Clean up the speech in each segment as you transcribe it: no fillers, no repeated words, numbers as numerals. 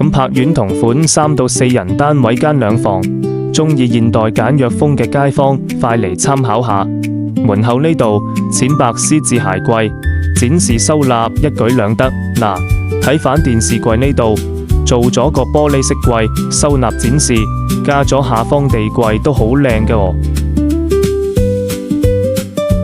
咁柏苑同款3到4人單位間2房，鍾意現代簡約風嘅街坊快嚟參考下。門口呢度淺白獅子鞋櫃，展示收納一舉兩得。嗱，睇反電視櫃呢度做咗個玻璃飾櫃，收納展示，加咗下方地櫃都好靚嘅喎。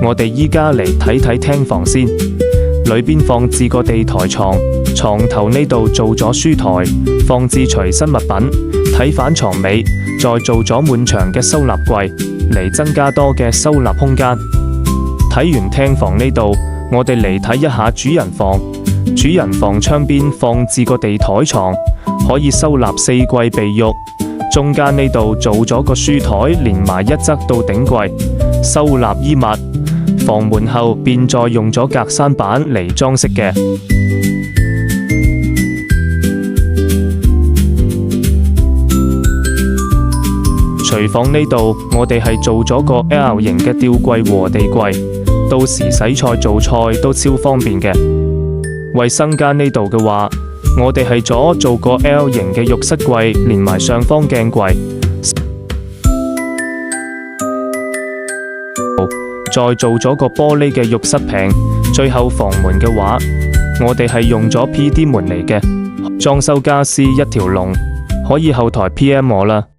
我哋依家嚟睇睇廳房先，裏邊放置個地台床，床頭呢度做咗書台，放置隨身物品。睇反床尾，再做咗滿牆嘅收納櫃，嚟增加多嘅收納空間。睇完廳房呢度，我哋嚟睇一下主人房。主人房窗邊放置個地台床，可以收納4櫃被褥。中間呢度做咗個書台，連埋一側到頂櫃，收納衣物。房門後便再用咗格柵板嚟裝飾嘅。廚房呢度，我哋係做咗個 L 型嘅吊櫃和地櫃，到時洗菜做菜都超方便嘅。衛生間呢度嘅話，我哋係做個 L 型嘅浴室櫃，連埋上方鏡櫃，再做咗個玻璃嘅浴室屏。最後房門嘅話，我哋係用咗 PD 門嚟嘅，裝修家私一條龍，可以後台 PM 我啦。